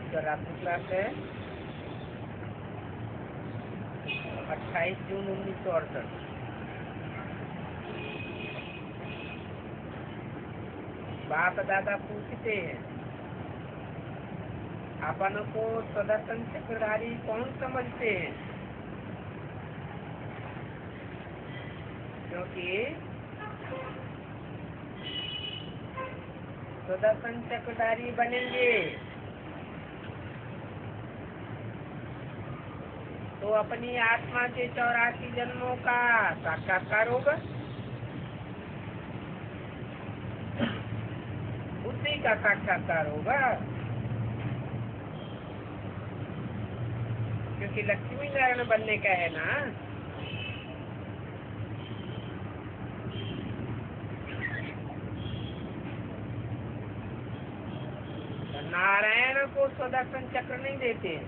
आज का रात्रि क्लास है 28 जून 1968। बाप दादा पूछते हैं अपन को सुदर्शन चक्रधारी कौन समझते हैं, क्योंकि सुदर्शन चक्रधारी बनेंगे तो अपनी आत्मा के 84 जन्मों का साक्षात्कार होगा, बुद्धि का साक्षात्कार होगा, क्योंकि लक्ष्मी नारायण बनने का है ना। नारायण को सुदर्शन चक्र नहीं देते,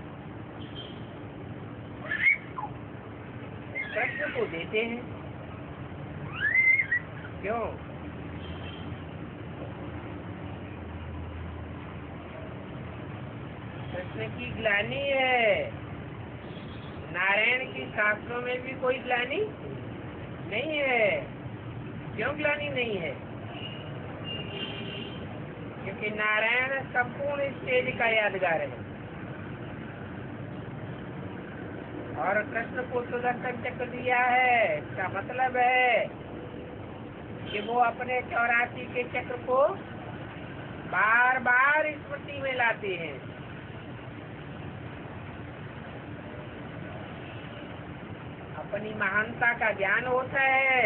कृष्ण को देते हैं। क्यों? कृष्ण की ग्लानि है, नारायण की शास्त्रों में भी कोई ग्लानि नहीं है। क्यों ग्लानि नहीं है? क्योंकि नारायण संपूर्ण स्टेज का यादगार है और कृष्ण को सुदर्शन चक्र दिया है। इसका मतलब है कि वो अपने 84 के चक्र को बार बार स्मृति में लाते हैं। अपनी महानता का ज्ञान होता है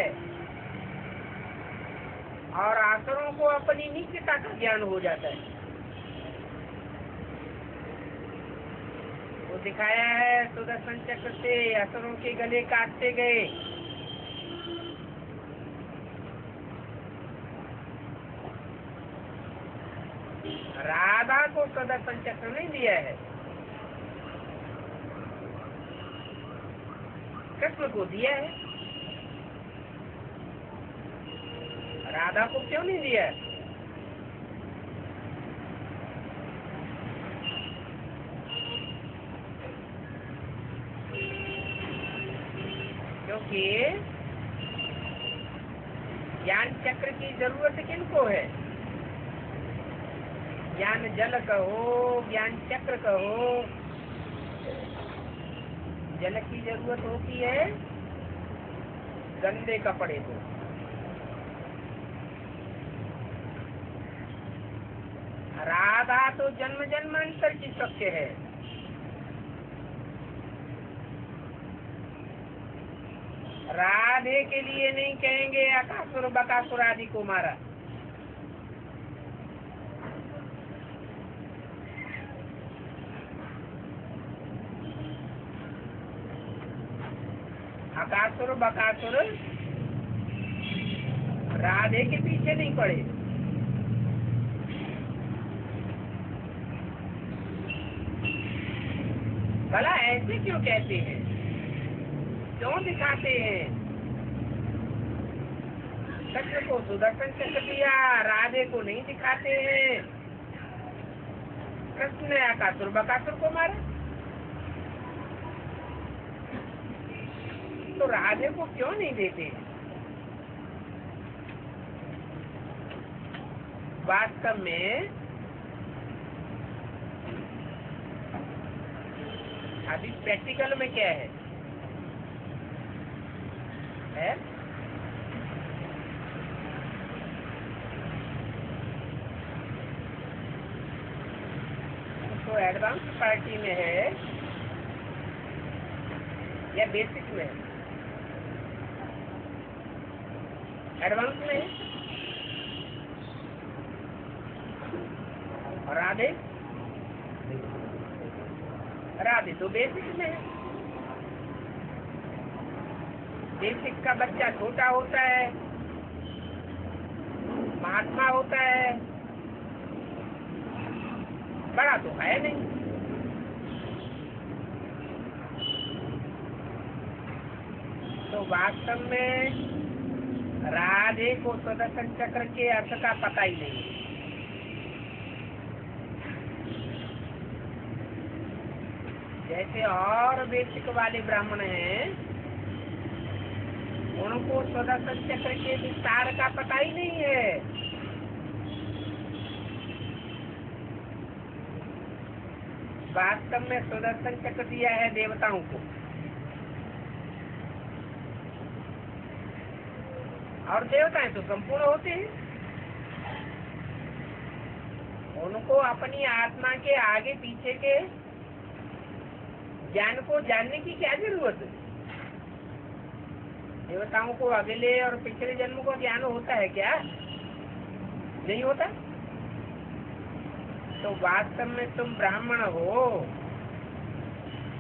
और आसुरों को अपनी नीचता का ज्ञान हो जाता है। वो दिखाया है सुदर्शन चक्र से असुरों के गले काटते गए। राधा को सुदर्शन चक्र नहीं दिया है, कृष्ण को दिया है। राधा को क्यों नहीं दिया? क्योंकि ज्ञान चक्र की जरूरत किनको है? ज्ञान जल कहो, ज्ञान चक्र कहो, जल की जरूरत होती है गंदे कपड़े को। राधा तो जन्म जन्मांतर की सत्य है। राधे के लिए नहीं कहेंगे अकासुर बकासुर आदि को मारा। अकासुर बकासुर राधे के पीछे नहीं पड़े। भला ऐसे क्यों कहते हैं, क्यों दिखाते हैं? कृष्ण को सुदर्शन चक्र दिया, राधे को नहीं दिखाते हैं। कृष्ण ने अकासुर बकासुर को मारा तो राधे को क्यों नहीं देते? वास्तव में अभी प्रैक्टिकल में क्या है? तो एडवांस पार्टी में है या बेसिक में है? एडवांस में है। और राधे तो बेसिक में है। बेसिक का बच्चा छोटा होता है, महात्मा होता है, बड़ा तो है नहीं। तो वास्तव में राधे को सुदर्शन चक्र के अर्थ का पता ही नहीं। जैसे और बेसिक वाले ब्राह्मण हैं, उनको सुदर्शन चक्र के विस्तार का पता ही नहीं है। वास्तव में सुदर्शन चक्र दिया है देवताओं को, और देवताएं तो संपूर्ण होते हैं। उनको अपनी आत्मा के आगे पीछे के ज्ञान को जानने की क्या जरूरत है? देवताओं को अगले और पिछले जन्म को ज्ञान होता है क्या? नहीं होता। तो वास्तव में तुम ब्राह्मण हो,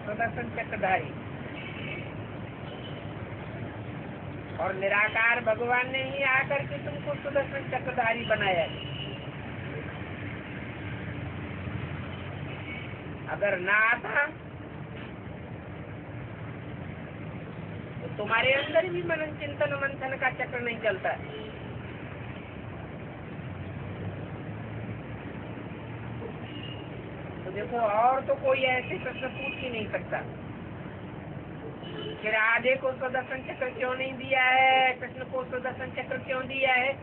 सुदर्शन चक्रधारी, और निराकार भगवान ने ही आकर के तुमको सुदर्शन चक्रधारी बनाया है। अगर ना आता तो तुम्हारे अंदर भी मनन चिंतन मंथन का चक्र नहीं चलता। तो देखो, और तो कोई ऐसे प्रश्न पूछ ही नहीं सकता कि राधे को सुदर्शन चक्र क्यों नहीं दिया है, कृष्ण को सुदर्शन चक्र क्यों दिया है।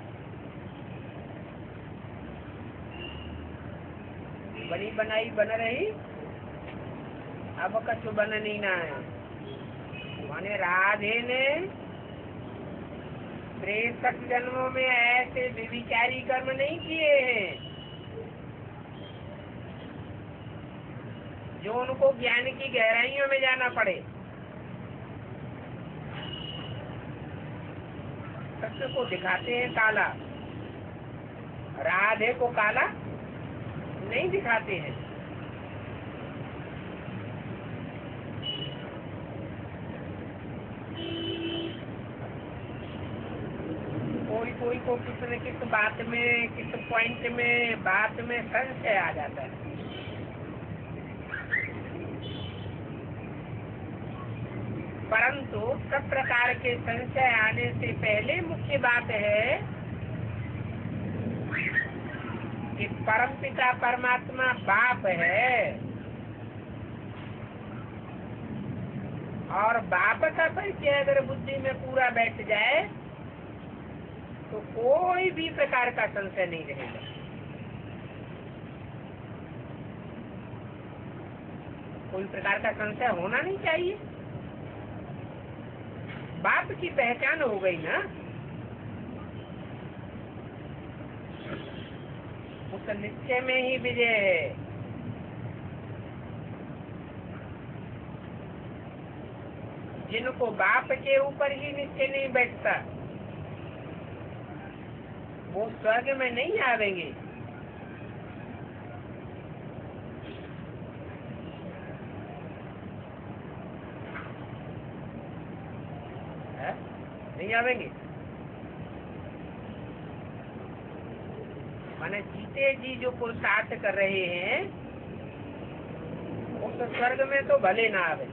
बनी बनाई बन रही, अब कछु बन नहीं ना है। माने राधे ने 63 जन्मों में ऐसे व्यभिचारी कर्म नहीं किए हैं जो उनको ज्ञान की गहराइयों में जाना पड़े। कृष्ण को दिखाते हैं काला, राधे को काला नहीं दिखाते हैं। कोई को किस न किस बात में, किस पॉइंट में बात में संशय आ जाता है। परंतु सब प्रकार के संशय आने से पहले मुख्य बात है कि परमपिता परमात्मा बाप है, और बाप का परिचय अगर बुद्धि में पूरा बैठ जाए तो कोई भी प्रकार का संशय नहीं रहेगा। कोई प्रकार का संशय होना नहीं चाहिए। बाप की पहचान हो गई ना, उस निश्चय में ही विजय है। जिनको बाप के ऊपर ही निश्चय नहीं बैठता वो स्वर्ग में नहीं आवेंगे। नहीं आवेंगे। माने जीते जी जो पुरुषार्थ कर रहे हैं उस स्वर्ग में तो भले ना आवे,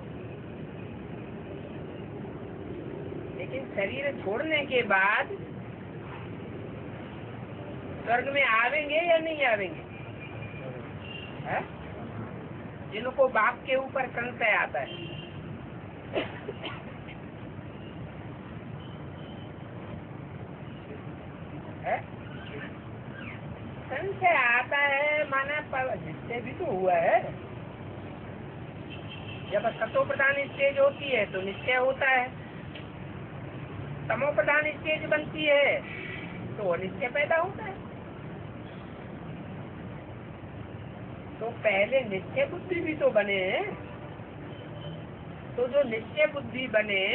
लेकिन शरीर छोड़ने के बाद स्वर्ग में आवेंगे या नहीं आवेंगे? है? जिनको बाप के ऊपर संशय आता है? संशय आता है, माना निश्चय भी तो हुआ है। जब सतो प्रधान स्टेज होती है तो निश्चय होता है, तमो प्रधान स्टेज बनती है तो निश्चय पैदा होता है। तो पहले निश्चय बुद्धि भी तो बने, तो जो निश्चय बुद्धि बने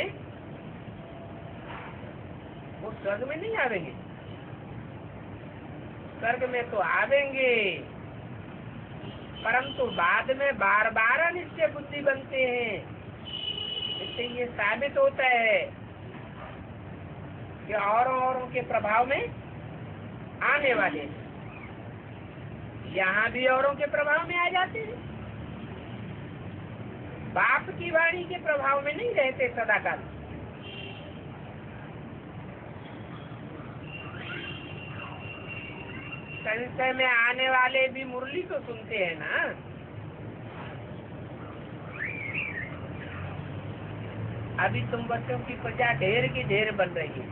वो स्वर्ग में नहीं आवेंगे। स्वर्ग में तो आवेंगे, परंतु बाद में बार बार अनिश्चय बुद्धि बनते हैं। इससे ये साबित होता है कि औरों के प्रभाव में आने वाले यहाँ भी औरों के प्रभाव में आ जाते हैं, बाप की वाणी के प्रभाव में नहीं रहते सदाकाल। संशय में आने वाले भी मुरली तो सुनते हैं ना। अभी तुम बच्चों की प्रजा ढेर की ढेर बन रही है।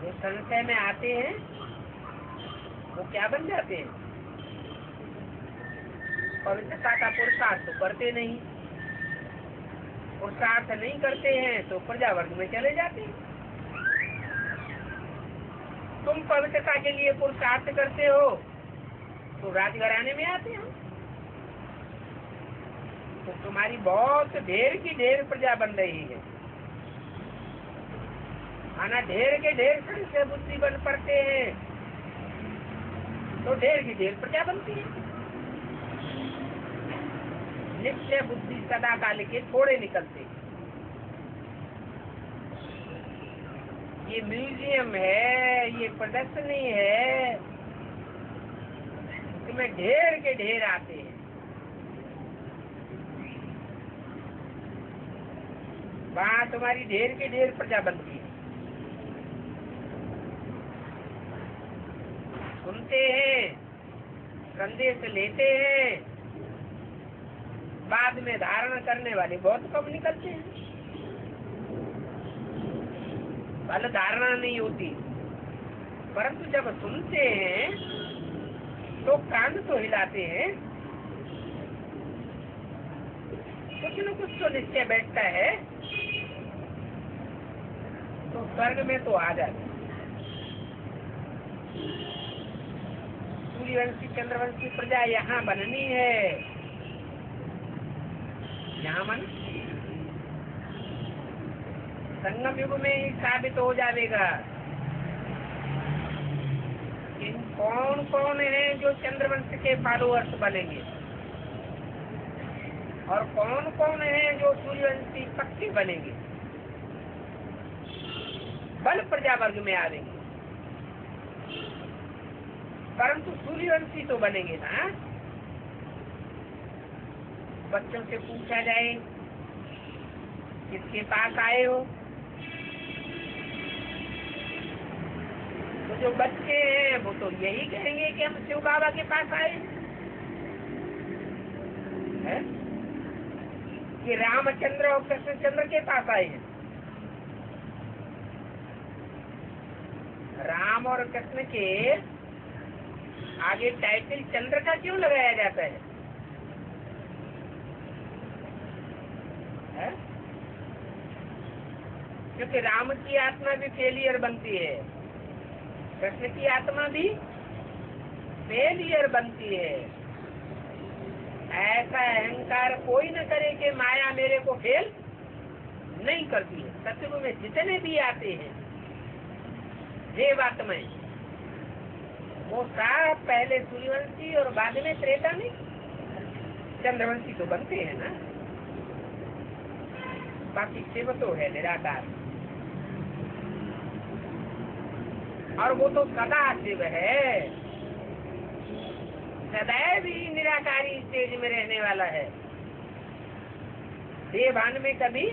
जो संशय में आते हैं वो क्या बन जाते हैं? पवित्रता का पुरुषार्थ तो करते नहीं, पुरुषार्थ नहीं करते हैं तो प्रजा वर्ग में चले जाते हैं। तुम पवित्रता के लिए पुरुषार्थ करते हो तो राजघराने में आते हो, तो तुम्हारी बहुत ढेर की ढेर प्रजा बन रही है। आना ढेर के ढेर से बुद्धि बन पड़ते हैं तो ढेर की ढेर प्रजा बनती है। निश्चय बुद्धि सदा काल के थोड़े निकलते। ये म्यूजियम है, ये प्रदर्शनी है, इसमें ढेर के ढेर आते हैं। वहाँ तुम्हारी ढेर के ढेर प्रजा बनती है। सुनते हैं, संदेश लेते हैं, बाद में धारण करने वाले बहुत कम निकलते हैं। फल धारणा नहीं होती, परंतु जब सुनते हैं तो कान तो हिलाते हैं, कुछ न कुछ तो निश्चय बैठता है, तो स्वर्ग में तो आ जाते। सूर्यवंशी चंद्रवंशी प्रजा यहाँ बननी है, यहाँ मन संगम युग में ही साबित हो जाएगा कि कौन कौन है जो चंद्रवंश के फॉलोअर्स बनेंगे और कौन कौन है जो सूर्यवंशी पक्के बनेंगे, बल प्रजा वर्ग में आएंगे। परंतु सूर्यवंशी तो बनेंगे ना। बच्चों से पूछा जाए किसके पास आए हो, तो जो बच्चे हैं वो तो यही कहेंगे कि हम शिव बाबा के पास आए हैं, कि रामचंद्र और कृष्णचंद्र के पास आए हैं। राम और कृष्ण के आगे टाइटल चंद्र का क्यों लगाया जाता है? क्योंकि राम की आत्मा भी फेलियर बनती है, कृष्ण की आत्मा भी फेलियर बनती है। ऐसा अहंकार कोई न करे कि माया मेरे को फेल नहीं करती है। सत्युग में जितने भी आते हैं देवात्माएं, वो साफ पहले सूर्यवंशी और बाद में त्रेता में चंद्रवंशी तो बनते हैं ना। बाकी शिव तो है निराकार, और वो तो सदा शिव है, सदैव ही निराकारी स्टेज में रहने वाला है। देह भान में कभी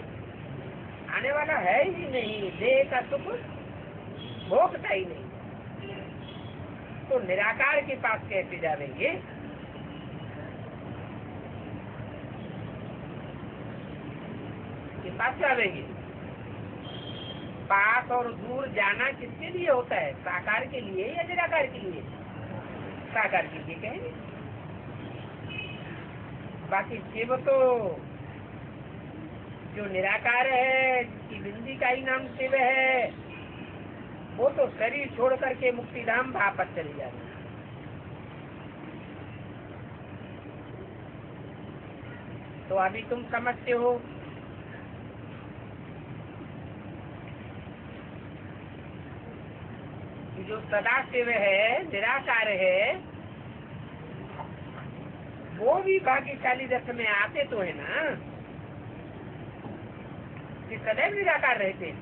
आने वाला है ही नहीं, देह का सुख भोगता ही नहीं, तो निराकार के पास कैसे जाएंगे? के पास जाएंगे। पास और दूर जाना किसके लिए होता है? साकार के लिए या निराकार के लिए? साकार के लिए कहेंगे। बाकी शिव तो जो निराकार है, जिसकी बिंदी का ही नाम शिव है, वो तो शरीर छोड़ करके मुक्तिधाम वापस चले जाते। तो अभी तुम समझते हो कि जो सदा शिव है, निराकार है, वो भी भाग्यशाली रथ में आते तो है ना, कि सदैव निराकार रहते।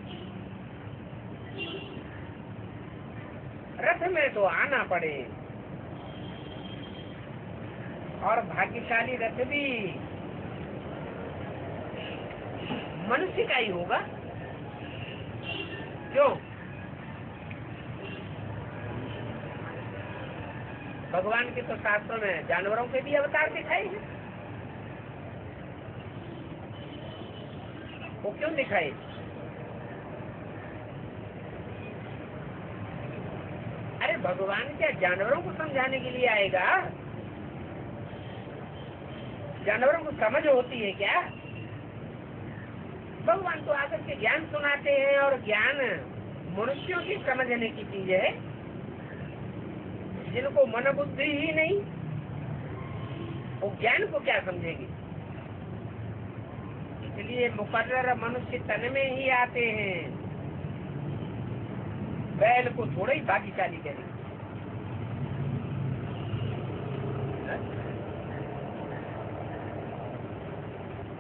रथ में तो आना पड़े, और भाग्यशाली रथ भी मनुष्य का ही होगा। क्यों? भगवान के तो शास्त्रों में जानवरों के भी अवतार दिखाए हैं। वो क्यों दिखाए? अरे भगवान क्या जानवरों को समझाने के लिए आएगा? जानवरों को समझ होती है क्या? भगवान तो आकर के ज्ञान सुनाते हैं, और ज्ञान मनुष्यों की समझने की चीज है। जिनको मन बुद्धि ही नहीं, वो ज्ञान को क्या समझेंगे? इसलिए मुकर्रर मनुष्य तन में ही आते हैं। बैल को थोड़ा ही भाग्यशाली करेंगे।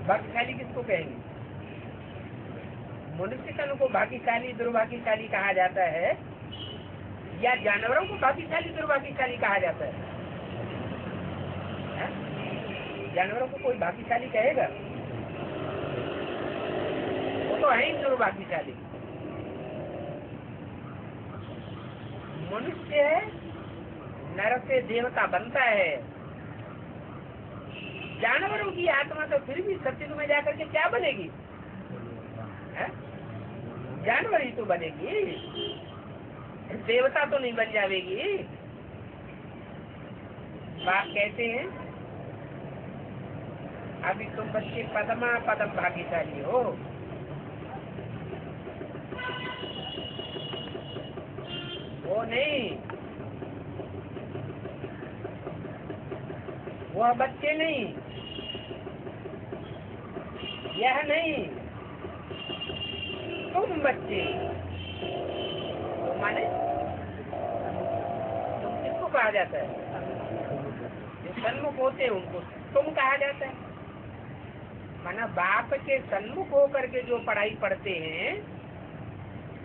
भाग्यशाली किसको कहेंगे? मनुष्य तन को भाग्यशाली दुर्भाग्यशाली कहा जाता है, या जानवरों को भाग्यशाली दुर्भाग्यशाली कहा जाता है? जानवरों को कोई भाग्यशाली कहेगा? वो तो है ही दुर्भाग्यशाली। मनुष्य नर से देवता बनता है। जानवरों की आत्मा तो फिर भी सत्युग में जाकर के क्या बनेगी? जानवर ही तो बनेगी, देवता तो नहीं बन जाएगी। बाप कहते हैं अभी तुम बच्चे पदमा पदम भाग्यशाली हो। वो नहीं, वह बच्चे नहीं, यह नहीं, तुम बच्चे। तो माने तुम किसको कहा जाता है? जो सन्मुख होते हैं उनको तुम कहा जाता है। माना बाप के सन्मुख होकर के जो पढ़ाई पढ़ते हैं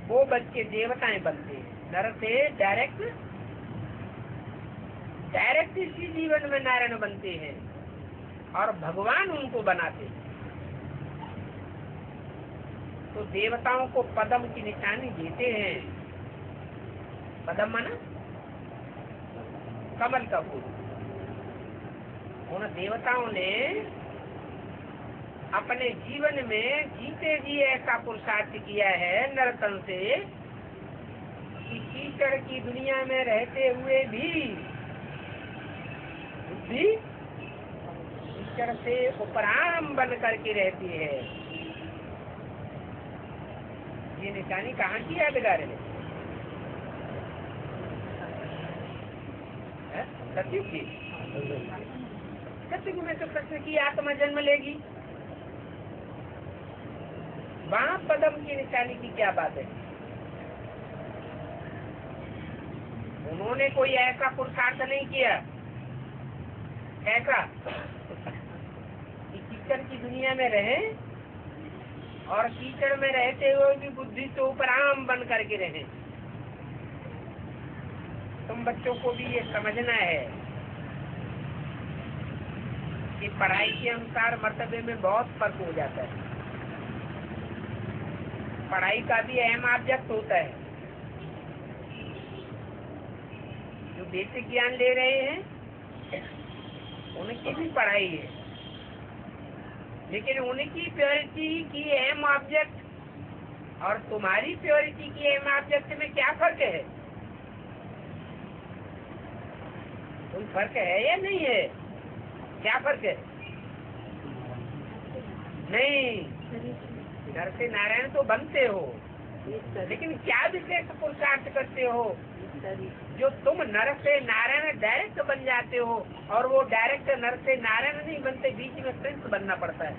वो बच्चे देवताएं बनते हैं। नर से डायरेक्ट इसी जीवन में नारायण बनते हैं, और भगवान उनको बनाते हैं। तो देवताओं को पदम की निशानी देते हैं। पदम माना कमल का फूल। उन देवताओं ने अपने जीवन में जीते जी ऐसा पुरुषार्थ किया है नरतन से कि कीचड़ की दुनिया में रहते हुए भी बुद्धि कीचड़ से उपराम बन करके रहती है। ये निशानी कहाँ की यादगार है? सत्युग की। सत्युग में तो कृष्ण की आत्मा जन्म लेगी। वहाँ पदम की निशानी की क्या बात है? उन्होंने कोई ऐसा पुरुषार्थ नहीं किया ऐसा कि कीचड़ की दुनिया में रहे और कीचड़ में रहते हुए भी बुद्धि से उपराम बन करके रहे। तुम बच्चों को भी ये समझना है कि पढ़ाई के अनुसार मर्तबे में बहुत फर्क हो जाता है। पढ़ाई का भी अहम ऑब्जेक्ट होता है। जो बेसिक ज्ञान ले रहे हैं उनकी भी पढ़ाई है, लेकिन उनकी प्योरिटी की अहम ऑब्जेक्ट और तुम्हारी प्योरिटी की अहम ऑब्जेक्ट में क्या फर्क है? कोई फर्क है या नहीं है? क्या फर्क है? नहीं, नर से नारायण तो बनते हो, लेकिन क्या विशेष पुरुषार्थ करते हो जो तुम नर से नारायण डायरेक्ट बन जाते हो, और वो डायरेक्ट नर से नारायण नहीं बनते, बीच में प्रिंस बनना पड़ता है?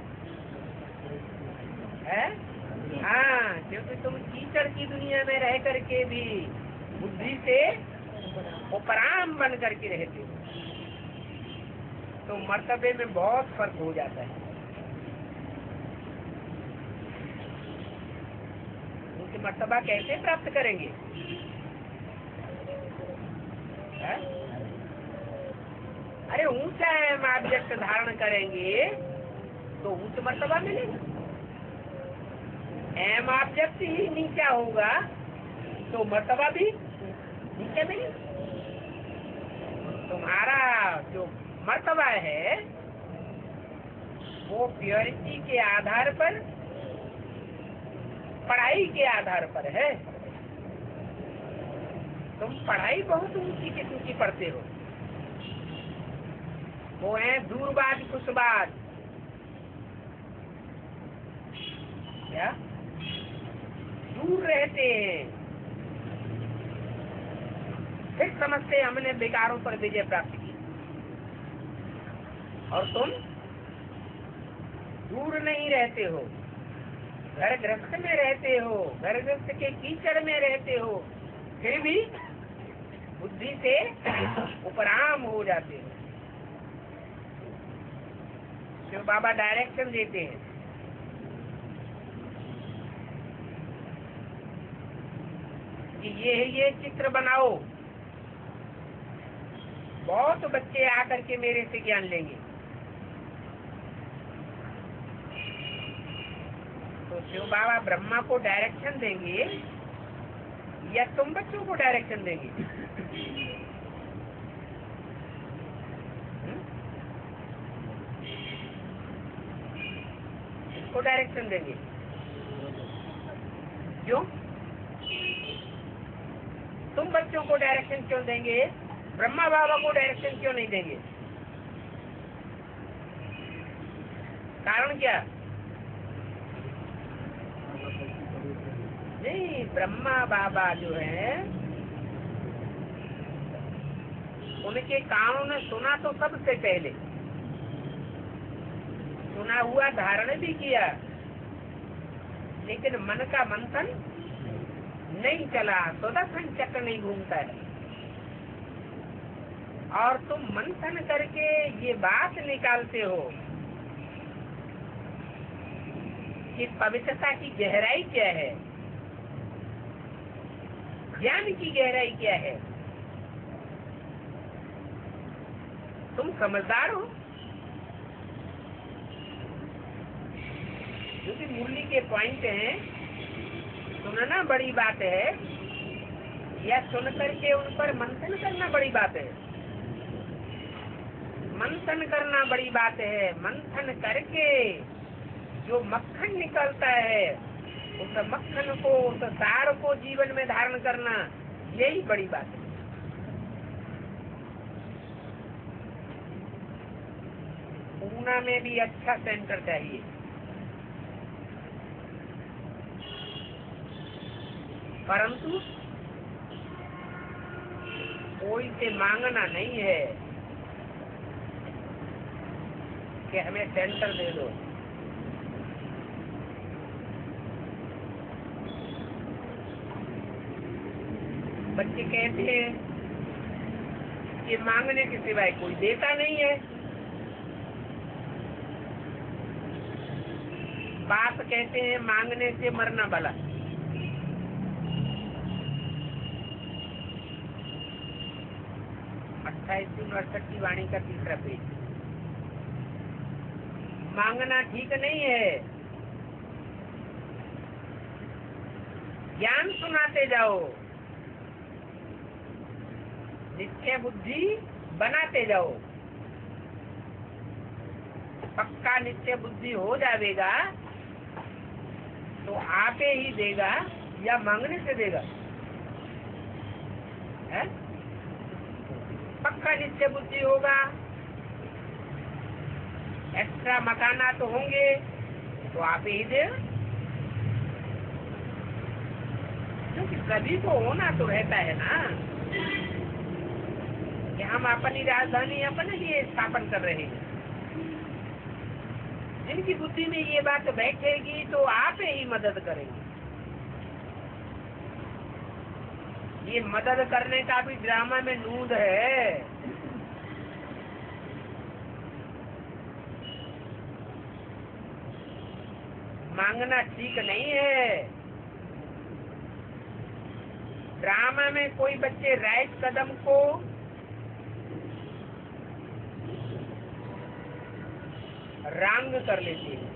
हाँ, क्योंकि तुम कीचड़ की दुनिया में रह करके भी बुद्धि से उपराम बन करके रहते हो, तो मर्तबे में बहुत फर्क हो जाता है। उनकी मर्तबा कैसे प्राप्त करेंगे? है? अरे ऊंचा ऑब्जेक्ट धारण करेंगे तो उच्च मर्तबा मिलेगा। एम ऑब्जेक्ट ही नीचा होगा तो मर्तबा भी नीचे मिलेगा। तुम्हारा जो मर्तबा है वो प्योरिटी के आधार पर, पढ़ाई के आधार पर है। तुम पढ़ाई बहुत ऊंची किस्म की पढ़ते हो। वो है दूरबाज कुशबाज। क्या दूर रहते हैं, फिर समझते हमने बेकारों पर विजय प्राप्त की। और तुम दूर नहीं रहते हो, घर गृहस्थ में रहते हो, घर गृहस्थ के कीचड़ में रहते हो, फिर भी बुद्धि से उपराम हो जाते हो। शिव बाबा डायरेक्शन देते हैं कि ये चित्र बनाओ। बहुत बच्चे आकर के मेरे से ज्ञान लेंगे। तो शिव बाबा ब्रह्मा को डायरेक्शन देंगे या तुम बच्चों को डायरेक्शन देंगे? इसको डायरेक्शन देंगे। क्यों? तुम बच्चों को डायरेक्शन क्यों देंगे? ब्रह्मा बाबा को डायरेक्शन क्यों नहीं देंगे? कारण क्या? नहीं, ब्रह्मा बाबा जो है उनके कानों ने सुना तो सबसे पहले, सुना हुआ धारण भी किया, लेकिन मन का मंथन नहीं चला, सुदर्शन चक्र नहीं घूमता है। और तुम मंथन करके ये बात निकालते हो कि पवित्रता की गहराई क्या है, ज्ञान की गहराई क्या है। तुम समझदार हो, जो कि मूल्य के पॉइंट हैं। सुनना बड़ी बात है या सुन करके उन पर मंथन करना बड़ी बात है? मंथन करना बड़ी बात है। मंथन करके जो मक्खन निकलता है, उस मक्खन को, उस सार को जीवन में धारण करना, यही बड़ी बात है। पूना में भी अच्छा सेंटर चाहिए। परंतु कोई से मांगना नहीं है कि हमें सेंटर दे दो। बच्चे कहते हैं कि मांगने के सिवाय कोई देता नहीं है। बाप कहते हैं मांगने से मरना भला। की वाणी का तीसरा पेज। मांगना ठीक नहीं है, ज्ञान सुनाते जाओ, निश्चय बुद्धि बनाते जाओ। पक्का निश्चय बुद्धि हो जाएगा तो आपे ही देगा या मांगने से देगा? है? पक्का निश्चय बुद्धि होगा, एक्स्ट्रा मकाना तो होंगे तो आप ही दे। क्योंकि सभी को होना तो रहता है ना कि हम अपनी राजधानी अपने लिए स्थापन कर रहे हैं। जिनकी बुद्धि में ये बात बैठेगी तो आप ही मदद करेंगे। ये मदद करने का भी ड्रामा में नूद है। मांगना ठीक नहीं है। ड्रामा में कोई बच्चे राइट कदम को रंग कर लेते हैं,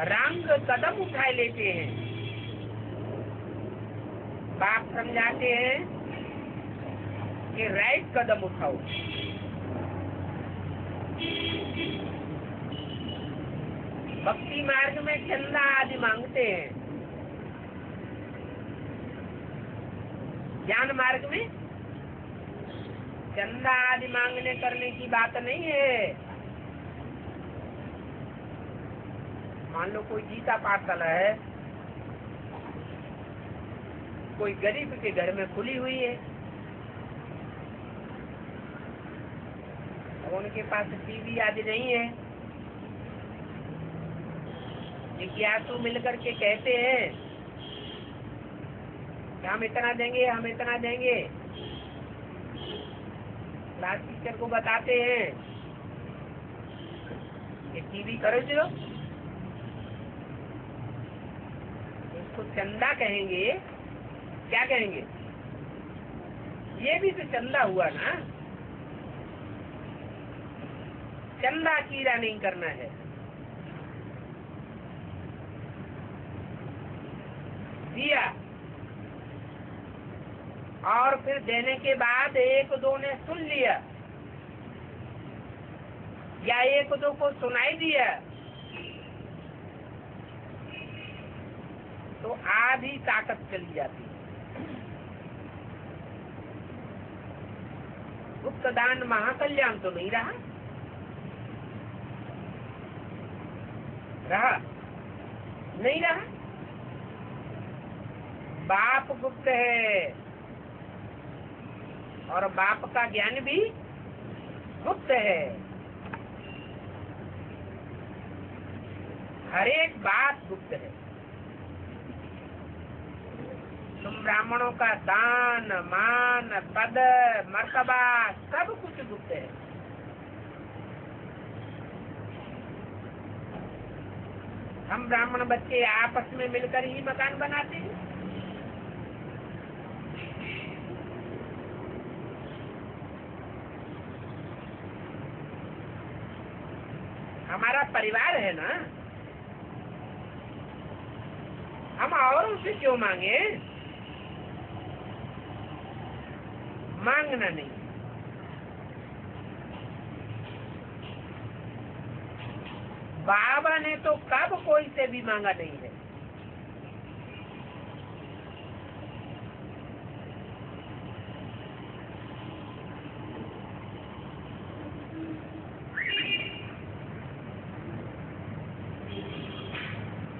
रंग कदम उठा लेते हैं। बाप समझाते हैं कि राइट कदम उठाओ। भक्ति मार्ग में चंदा आदि मांगते हैं, ज्ञान मार्ग में चंदा आदि मांगने करने की बात नहीं है। मान लो कोई गीता पाठशाला है, कोई गरीब के घर में खुली हुई है, उनके पास टीवी आदि नहीं है। जिज्ञासु मिलकर के कहते हैं कि हम इतना देंगे, हम इतना देंगे। क्लास टीचर को बताते हैं कि टीवी खरीद लो, इसको चंदा कहेंगे। क्या कहेंगे? ये भी तो चंदा हुआ ना। चंदा कीड़ा नहीं करना है। दिया और फिर देने के बाद एक दो ने सुन लिया या एक दो को सुनाई दिया तो आधी ताकत चली जाती है। गुप्त दान महाकल्याण तो नहीं रहा। नहीं रहा। बाप गुप्त है और बाप का ज्ञान भी गुप्त है। हर एक बात गुप्त है। तुम ब्राह्मणों का दान मान पद मर्तबा सब कुछ गुप्त है। हम ब्राह्मण बच्चे आपस में मिलकर ही मकान बनाते हैं। हमारा परिवार है ना, हम औरों से क्यों मांगे? मांगना नहीं। बाबा ने तो कब कोई से भी मांगा नहीं है।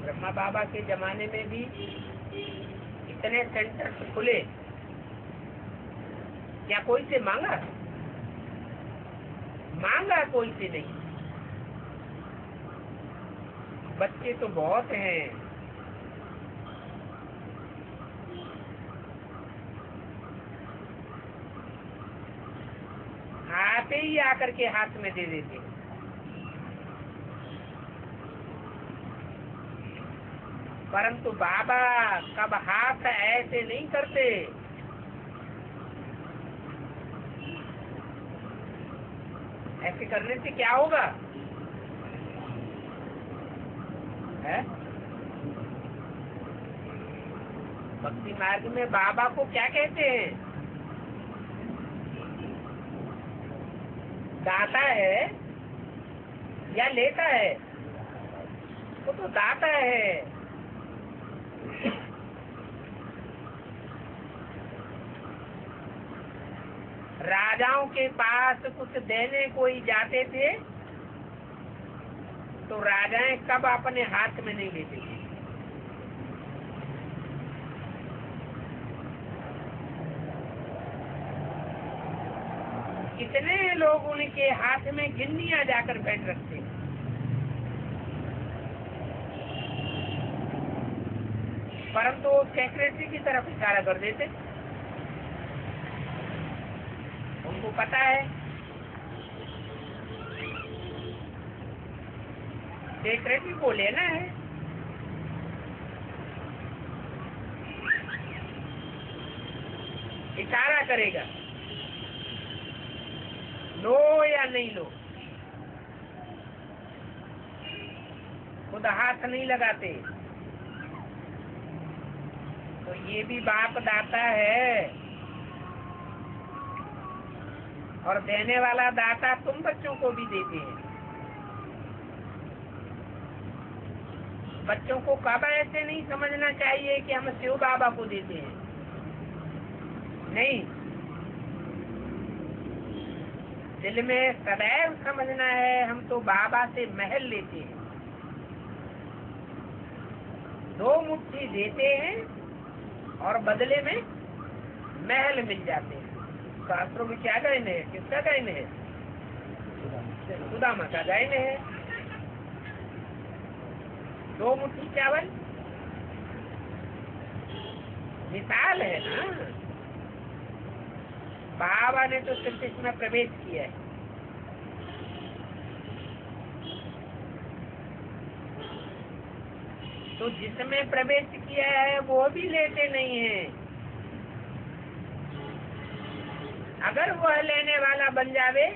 ब्रह्मा बाबा के जमाने में भी इतने सेंटर्स खुले, क्या कोई से मांगा? मांगा कोई से नहीं। बच्चे तो बहुत हैं। आते ही आकर के हाथ में दे देते। परंतु बाबा कब हाथ ऐसे नहीं करते। ऐसे करने से क्या होगा? है? भक्ति मार्ग में बाबा को क्या कहते हैं? दाता है या लेता है? वो तो दाता है। राजाओं के पास कुछ देने कोई जाते थे तो राजाएं कब अपने हाथ में नहीं लेते थे। कितने लोग उनके हाथ में गिन्नियां जाकर बैठ रखते हैं। परंतु वो सेक्रेटरी की तरफ इशारा कर देते। उनको पता है सेक्रेटरी को लेना है। इशारा करेगा, लो या नहीं लो। खुद हाथ नहीं लगाते। तो ये भी बाप दाता है। और देने वाला दाता तुम बच्चों को भी देते हैं। बच्चों को कब ऐसे नहीं समझना चाहिए कि हम शिव बाबा को देते हैं, नहीं, दिल में सदैव समझना है हम तो बाबा से महल लेते हैं। 2 मुट्ठी देते हैं और बदले में महल मिल जाते हैं। शास्त्रों में क्या गायन है, किसका गायन है? सुदामा का गायन है। 2 मुट्ठी चावल मिसाल है ना। बाबा ने तो सिर्फ इसमें प्रवेश किया है। तो जिसमें प्रवेश किया है वो भी लेते नहीं है। अगर वह लेने वाला बन जावे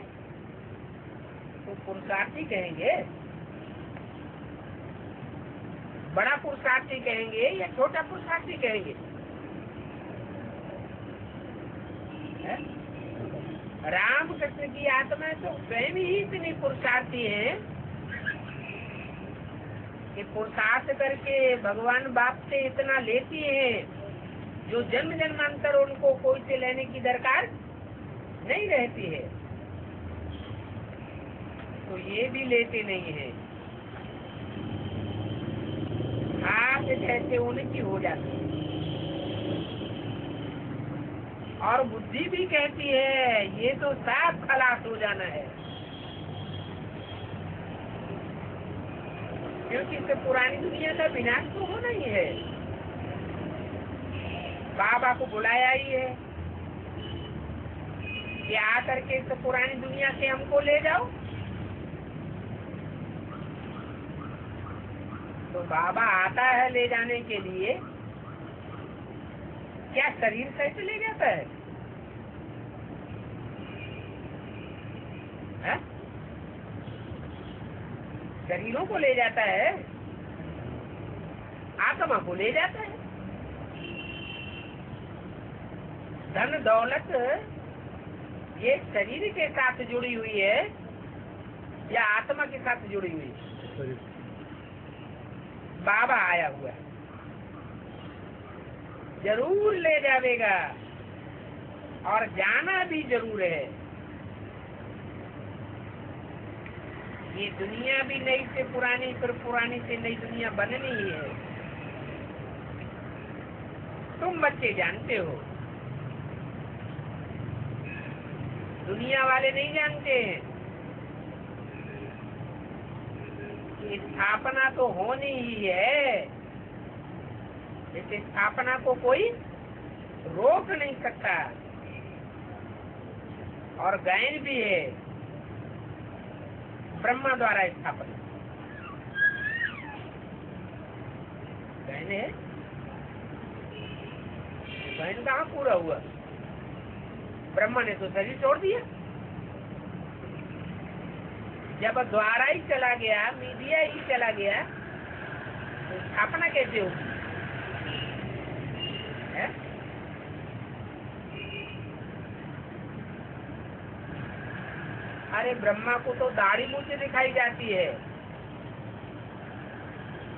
तो पुरुषार्थी कहेंगे, बड़ा पुरुषार्थी कहेंगे या छोटा पुरुषार्थी कहेंगे? रामकृष्ण की आत्मा तो स्वयं ही इतनी पुरुषार्थी है कि पुरुषार्थ करके भगवान बाप से इतना लेती है जो जन्म जन्मांतर उनको कोई से लेने की दरकार नहीं रहती है। तो ये भी लेते नहीं है, आप जैसे उनकी हो जाती है। और बुद्धि भी कहती है ये तो साफ खलास हो जाना है, क्योंकि इससे पुरानी दुनिया का विनाश तो होना ही है। बाबा को बुलाया ही है कि आकर के इस पुरानी दुनिया से हमको ले जाओ। तो बाबा आता है ले जाने के लिए, क्या शरीर सहित ले जाता है? शरीरों को ले जाता है, आत्मा को ले जाता है। धन दौलत ये शरीर के साथ जुड़ी हुई है या आत्मा के साथ जुड़ी हुई है? बाबा आया हुआ है, जरूर ले जाएगा और जाना भी जरूर है। ये दुनिया भी नई से पुरानी, फिर पुरानी से नई दुनिया बननी ही है। तुम बच्चे जानते हो, दुनिया वाले नहीं जानते हैं कि स्थापना तो होनी ही है। इस स्थापना को कोई रोक नहीं सकता। और गायन भी है, ब्रह्मा द्वारा स्थापना गायन है। गायन कहाँ पूरा हुआ? ब्रह्मा ने तो शरीर छोड़ दिया। जब द्वारा ही चला गया, मीडिया ही चला गया, तो स्थापना कैसे होगी? अरे ब्रह्मा को तो दाढ़ी मूंछ दिखाई जाती है,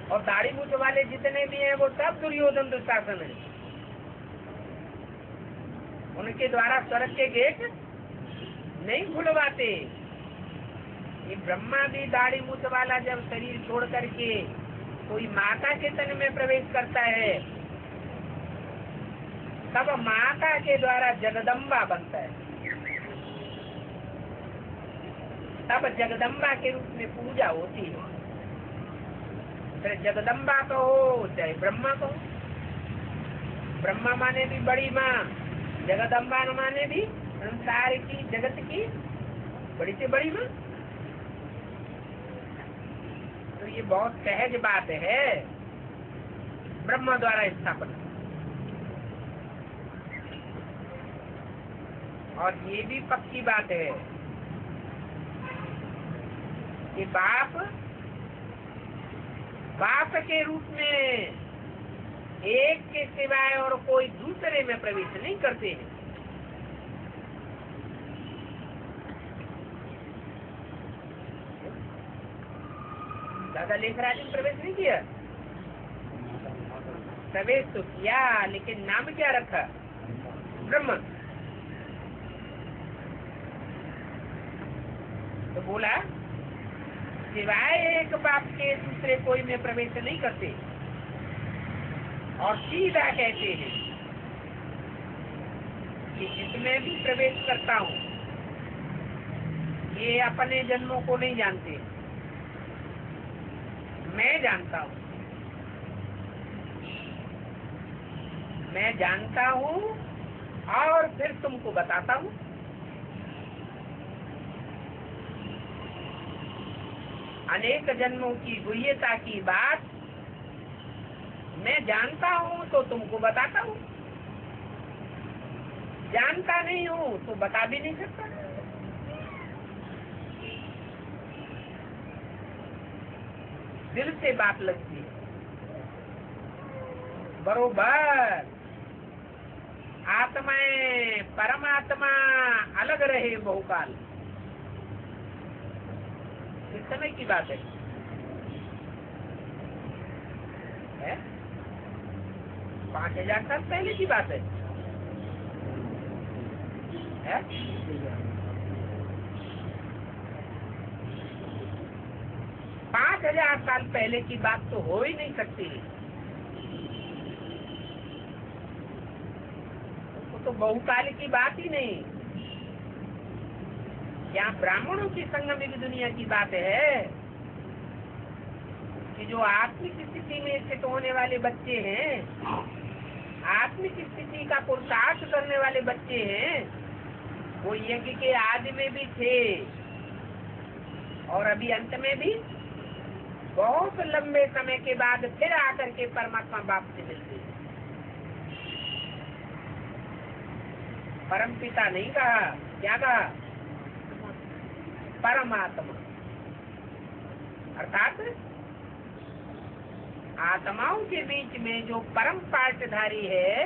और दाढ़ी मूंछ वाले जितने भी हैं वो सब दुर्योधन दुशासन है। उनके द्वारा स्वर्ग के गेट नहीं खुलवाते। ये ब्रह्मा भी दाढ़ी मूंछ वाला जब शरीर छोड़ करके कोई माता के तन में प्रवेश करता है, तब माता के द्वारा जगदम्बा बनता है। तब जगदम्बा के रूप में पूजा होती है। फिर जगदम्बा तो हो चाहे ब्रह्मा तो, ब्रह्मा माने भी बड़ी माँ, जगदम्बा माने भी संसार की, जगत की बड़ी से बड़ी माँ। तो ये बहुत सहज बात है, ब्रह्मा द्वारा स्थापना। और ये भी पक्की बात है कि बाप के रूप में एक के सिवाय और कोई दूसरे में प्रवेश नहीं करते हैं। राधा लेखराज में प्रवेश नहीं किया, प्रवेश तो किया, लेकिन नाम क्या रखा? ब्रह्म। तो बोला सिवाय एक बाप के दूसरे कोई में प्रवेश नहीं करते, और सीधा कहते हैं कि जिसमें भी प्रवेश करता हूँ ये अपने जन्मों को नहीं जानते, मैं जानता हूँ। मैं जानता हूँ और फिर तुमको बताता हूँ। अनेक जन्मों की गुह्यता की बात मैं जानता हूँ तो तुमको बताता हूँ, जानता नहीं हूँ तो बता भी नहीं सकता। दिल से बात लगती है बरोबर। आत्माएं परमात्मा अलग रहे बहुकाल, इस समय की बात है? 5000 साल पहले की बात है? 5000 साल पहले की बात तो हो ही नहीं सकती। वो तो बहुकाल की बात ही नहीं। क्या ब्राह्मणों की संगमिक दुनिया की बात है कि जो आत्मिक स्थिति में स्थित होने वाले बच्चे हैं, आत्मिक स्थिति का पुरुषार्थ करने वाले बच्चे हैं, वो यज्ञ के आदि में भी थे और अभी अंत में भी बहुत लंबे समय के बाद फिर आकर के परमात्मा बाप से मिलते हैं। परम पिता नहीं कहा, क्या कहा? परमात्मा। अर्थात आत्माओं के बीच में जो परम पाठधारी है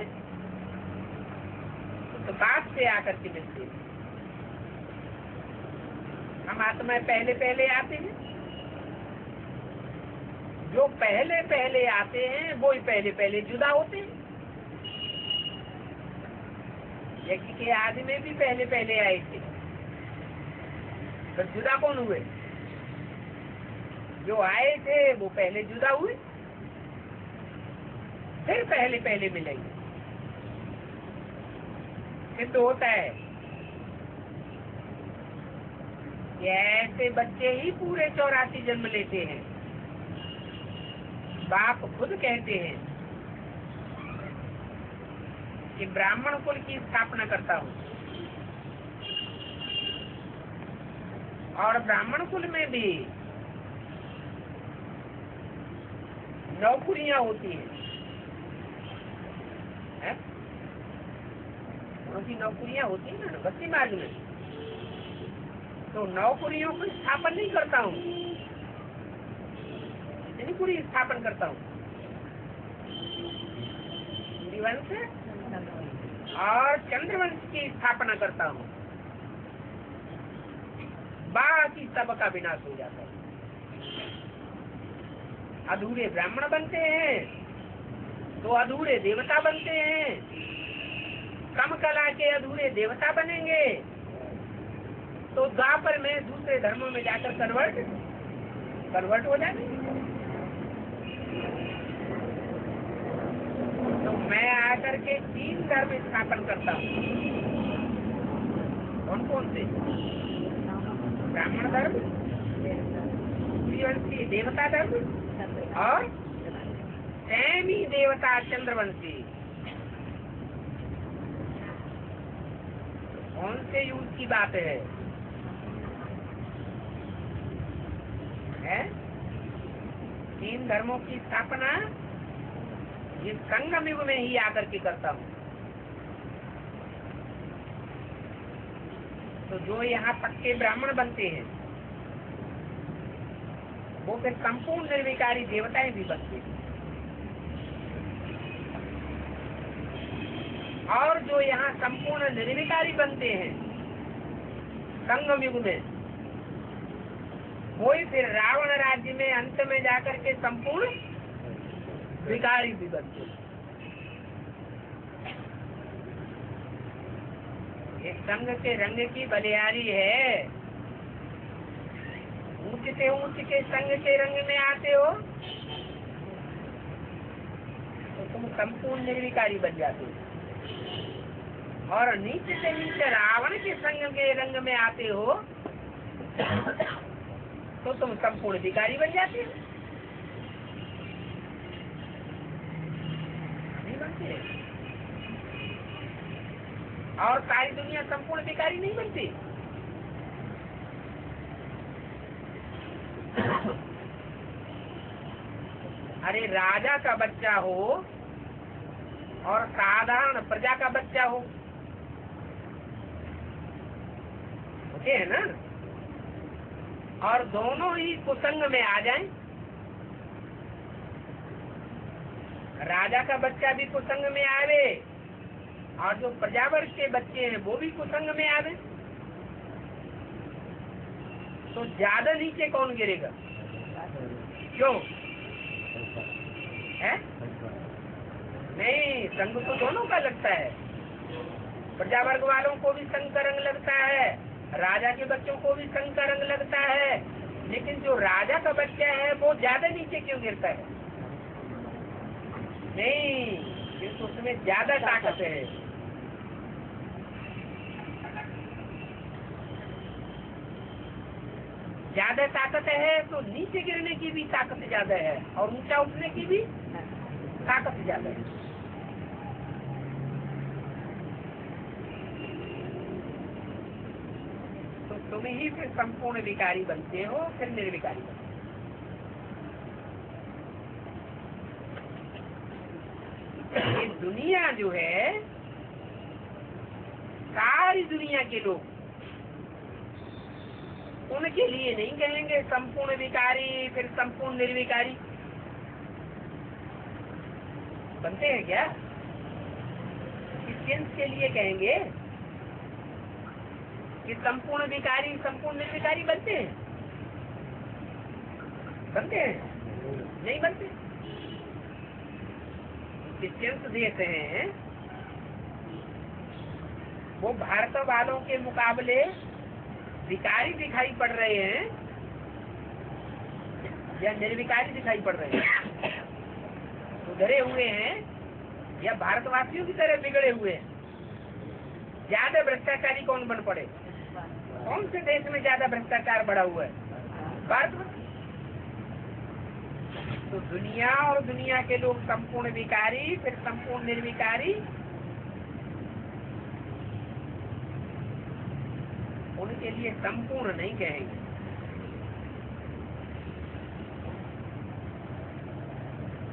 तो बाप से आकर के मिलते हैं। हम आत्माएं पहले पहले आते हैं, जो पहले पहले आते हैं वो ही पहले पहले जुदा होते हैं। यज्ञ के आदि में भी पहले पहले आए थे, तो जुदा कौन हुए? जो आए थे वो पहले जुदा हुए, फिर पहले पहले मिलेंगे। सिद्ध होता है कि ऐसे बच्चे ही पूरे 84 जन्म लेते हैं। बाप खुद कहते हैं कि ब्राह्मण कुल की स्थापना करता हूँ, और ब्राह्मण कुल में भी नौकरियां होती हैं। उनकी नौकरियां होती है ना भक्ति मार्ग में, तो नौकरियों को स्थापन नहीं करता हूँ, इतनी पूरी स्थापन करता हूँ। वंश और चंद्रवंश की स्थापना करता हूँ, बाकी सबका विनाश हो जाता है। अधूरे ब्राह्मण बनते हैं तो अधूरे देवता बनते हैं, कम कला के अधूरे देवता बनेंगे तो द्वापर में दूसरे धर्मों में जाकर कन्वर्ट हो जाएंगे। तो मैं आकर के 3 धर्म स्थापन करता हूँ। कौन कौन से? ब्राह्मण धर्म, सूर्यवंशी देवता धर्म और सैमी देवता चंद्रवंशी। कौन से युग की बात है? 3 धर्मों की स्थापना ये संगम युग में ही आकर के करता हूँ। तो जो यहाँ पक्के ब्राह्मण बनते हैं वो फिर संपूर्ण निर्विकारी देवताएं भी बनते हैं, और जो यहाँ संपूर्ण निर्विकारी बनते हैं संगम युग में, वही फिर रावण राज्य में अंत में जाकर के संपूर्ण भिखारी भी बनते। ये संग के रंग की बलिहारी है। ऊंच से ऊंच के संग के रंग में आते हो तो तुम संपूर्ण निर्विकारी बन जाते हो, और नीचे से नीचे रावण के संग के रंग में आते हो तो तुम संपूर्ण भिखारी बन जाते हो। नहीं बनते। और सारी दुनिया संपूर्ण भिखारी नहीं बनती। अरे राजा का बच्चा हो और साधारण प्रजा का बच्चा हो, होते हैं ना, और दोनों ही कुसंग में आ जाएं। राजा का बच्चा भी कुसंग में आवे और जो प्रजावर्ग के बच्चे हैं वो भी कुसंग में आवे, तो ज्यादा नीचे कौन गिरेगा? क्यों है? नहीं, संग तो दोनों का लगता है। प्रजावर्ग वालों को भी संग का रंग लगता है, राजा के बच्चों को भी संग का रंग लगता है, लेकिन जो राजा का बच्चा है वो ज्यादा नीचे क्यों गिरता है? नहीं, क्योंकि उसमें ज्यादा ताकत है। ज्यादा ताकत है तो नीचे गिरने की भी ताकत ज्यादा है और ऊंचा उठने की भी ताकत ज्यादा है। तो तुम ही फिर संपूर्ण विकारी बनते हो, फिर निर्विकारी बनते हो। ये दुनिया जो है, सारी दुनिया के लोग उनके लिए नहीं कहेंगे संपूर्ण विकारी फिर संपूर्ण निर्विकारी बनते हैं क्या? किस के लिए कहेंगे कि संपूर्ण विकारी संपूर्ण निर्विकारी बनते हैं? बनते हैं? नहीं बनते। क्रिश्चियंस देते हैं वो भारत वालों के मुकाबले विकारी दिखाई पड़ रहे हैं या निर्विकारी दिखाई पड़ रहे हैं? सुधरे हुए हैं या भारतवासियों की तरह बिगड़े हुए हैं? ज्यादा भ्रष्टाचारी कौन बन पड़े? कौन से देश में ज्यादा भ्रष्टाचार बढ़ा हुआ है? भारत में। तो दुनिया और दुनिया के लोग संपूर्ण विकारी फिर संपूर्ण निर्विकारी, उनके लिए संपूर्ण नहीं कहेंगे।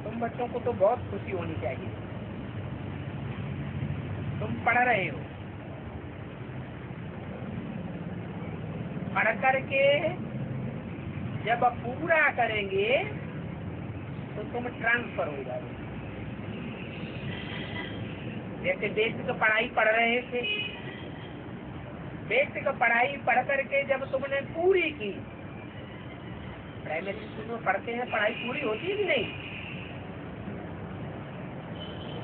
तुम बच्चों को तो बहुत खुशी होनी चाहिए, तुम पढ़ रहे हो, पढ़ करके जब आप पूरा करेंगे तो तुम ट्रांसफर हो जाओगे। जैसे बेसिक पढ़ाई पढ़ रहे थे, बेसिक पढ़ाई पढ़ करके जब तुमने पूरी की, प्राइमरी स्कूल में पढ़ते हैं पढ़ाई पूरी होती है कि नहीं?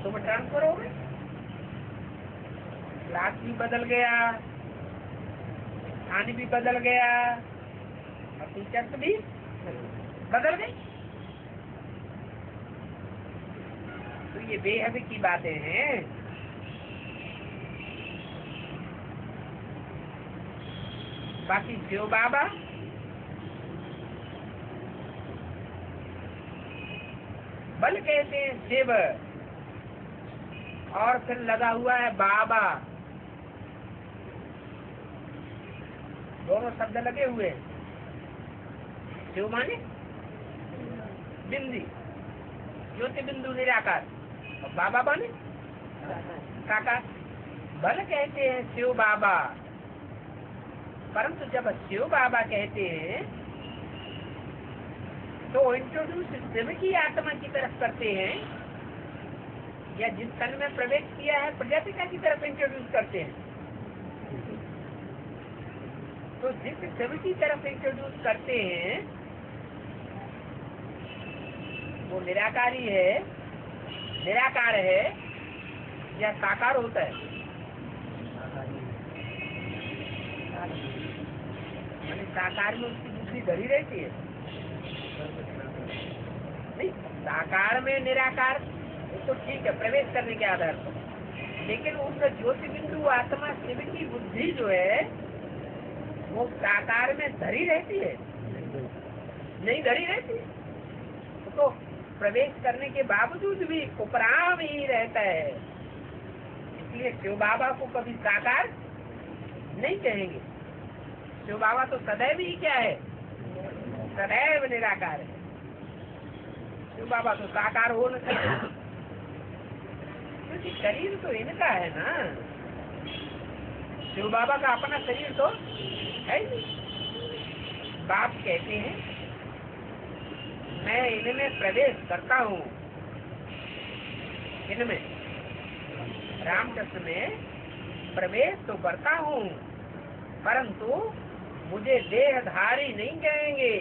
तुम ट्रांसफर हो गए, क्लास भी बदल गया, स्थान भी बदल गया और टीचर्स भी बदल गए। तो ये बेहद की बातें हैं। बाकी शिव बाबा बल कहते हैं शिव, और फिर लगा हुआ है बाबा, दोनों शब्द लगे हुए हैं। शिव माने बिंदी, ज्योति बिंदु निराकार, और बाबा माने साकार। बल कहते हैं शिव बाबा, परंतु जब शिव बाबा कहते हैं तो इंट्रोड्यूस शिव की आत्मा की तरफ करते हैं या जिस तन में प्रवेश किया है प्रजापिता की तरफ इंट्रोड्यूस करते हैं? तो जिस शिव की तरफ इंट्रोड्यूस करते हैं वो निराकारी है, निराकार है या साकार होता है? यानी साकार में उसकी बुद्धि धरी रहती है? नहीं, साकार में निराकार तो ठीक है, प्रवेश करने के आधार पर, लेकिन उसका ज्योति बिंदु आत्मा शिव की बुद्धि जो है वो साकार में धरी रहती है? नहीं धरी रहती, तो प्रवेश करने के बावजूद भी उपराम ही रहता है। इसलिए शिव बाबा को कभी साकार नहीं कहेंगे। शिव बाबा तो सदैव ही क्या है? सदैव निराकार है। शिव बाबा तो साकार हो न सकते, क्योंकि शरीर तो इनका है ना। शिव बाबा का अपना शरीर तो है ही नहीं। बाप कहते हैं मैं इनमें प्रवेश करता हूँ, इनमें रामकृष्ण में प्रवेश तो करता हूँ, परंतु मुझे देहधारी नहीं कहेंगे।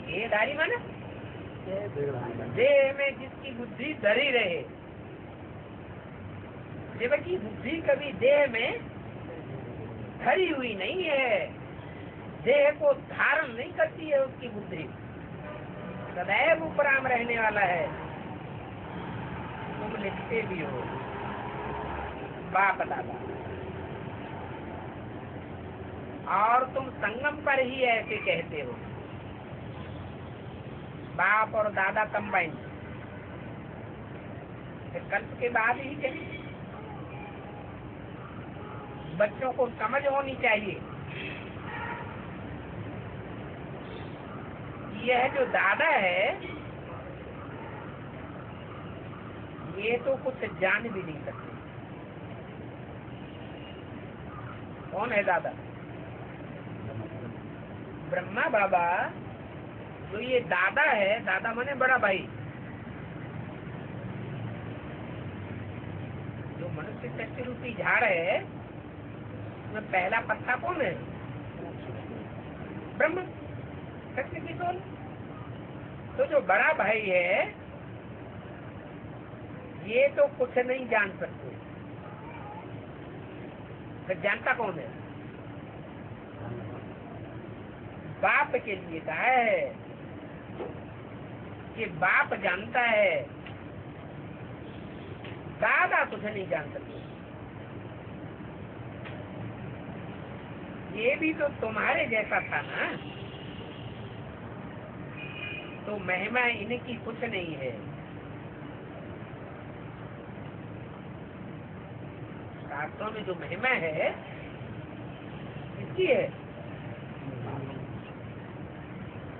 देहधारी माने देह में जिसकी बुद्धि धरी रहे, जबकि बुद्धि कभी देह में धरी हुई नहीं है, देह को धारण नहीं करती है उसकी बुद्धि, सदैव उपराम रहने वाला है। तुम लिखते भी हो बाप दादा, और तुम संगम पर ही ऐसे कहते हो, बाप और दादा कंबाइन। कल्प के बाद ही कहीं बच्चों को समझ होनी चाहिए, यह जो दादा है ये तो कुछ जान भी नहीं सकते। कौन है दादा? ब्रह्मा बाबा। जो ये दादा है, दादा माने बड़ा भाई, जो मनुष्य शक्ति रूपी झाड़ है उसमें पहला पत्ता कौन है? ब्रह्म शक्ति की सोल। तो जो बड़ा भाई है ये तो कुछ नहीं जान सकते, तो जानता कौन है? बाप के लिए कहा है कि बाप जानता है, दादा कुछ नहीं जान सकते। ये भी तो तुम्हारे जैसा था ना, तो महिमा इनकी कुछ नहीं है। शास्त्रों में जो महिमा है किसकी है?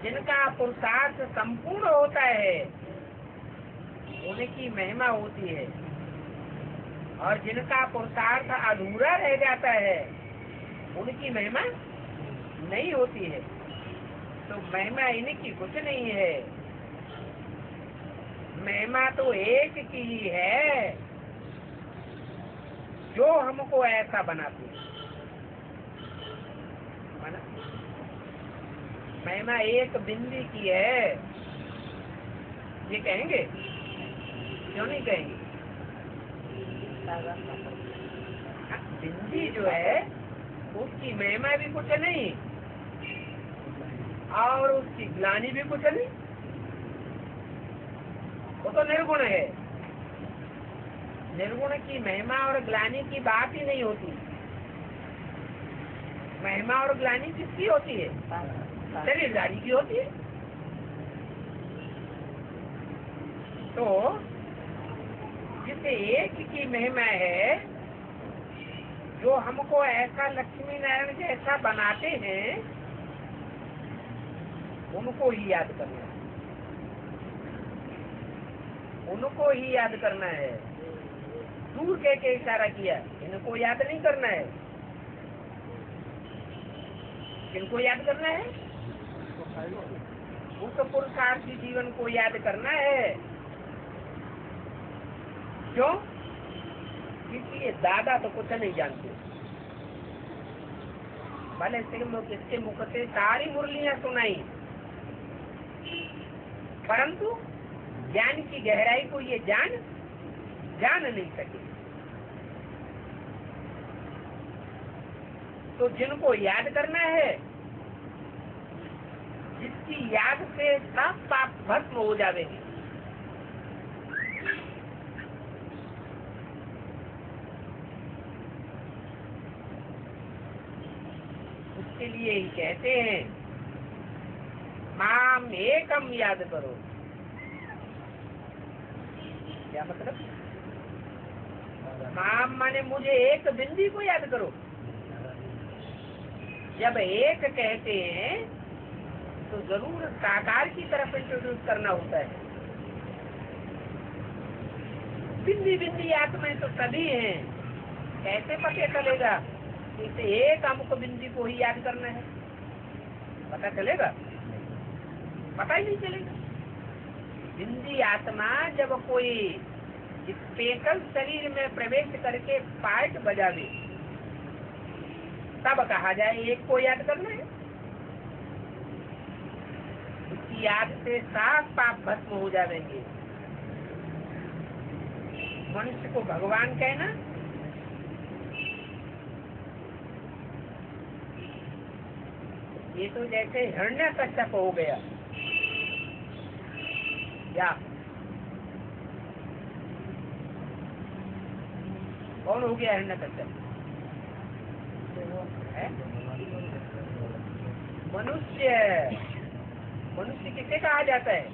जिनका पुरुषार्थ संपूर्ण होता है उनकी महिमा होती है, और जिनका पुरुषार्थ अधूरा रह जाता है उनकी महिमा नहीं होती है। तो महिमा इनकी कुछ नहीं है, महिमा तो एक की ही है जो हमको ऐसा बनाती है। महिमा एक बिंदी की है, ये कहेंगे? क्यों नहीं कहेंगे? बिंदी जो है उसकी महिमा भी कुछ नहीं और उसकी ग्लानि भी कुछ नहीं, वो तो निर्गुण है। निर्गुण की महिमा और ग्लानि की बात ही नहीं होती। महिमा और ग्लानि किसकी होती है? शरीरधारी की होती है। तो जिस एक की महिमा है जो हमको ऐसा लक्ष्मी नारायण जैसा बनाते हैं उनको ही याद करना है, उनको ही याद करना है। दूर कह के इशारा किया, इनको याद नहीं करना है। किनको याद करना है? उस पुरुषार्थी जीवन को याद करना है। क्यों? क्योंकि ये दादा तो कुछ नहीं जानते, भले इसके मुख से सारी मुरलियां सुनाई, परंतु ज्ञान की गहराई को ये जान नहीं सके। तो जिनको याद करना है, जिसकी याद से सब पाप भस्म हो जाएंगे, उसके लिए ही कहते हैं माम एकम याद करो। क्या मतलब? माम माने मुझे एक बिंदी को याद करो। जब एक कहते हैं तो जरूर साकार की तरफ इंट्रोड्यूस करना होता है। बिंदी बिंदी आत्माएं तो सभी हैं, कैसे पता चलेगा? इसे एक अमुक बिंदी को ही याद करना है, पता चलेगा? पता ही नहीं चलेगा। बिंदी आत्मा जब कोई स्पेशल शरीर में प्रवेश करके पार्ट बजावे, तब कहा जाए एक को याद करना है। उसकी याद से साफ पाप भस्म हो जाएंगे। मनुष्य को भगवान कहना, ये तो जैसे हिरण्यकश्यप हो गया। क्या कौन हो गया हिरण्यकश्यप? मनुष्य। मनुष्य किसे कहा जाता है?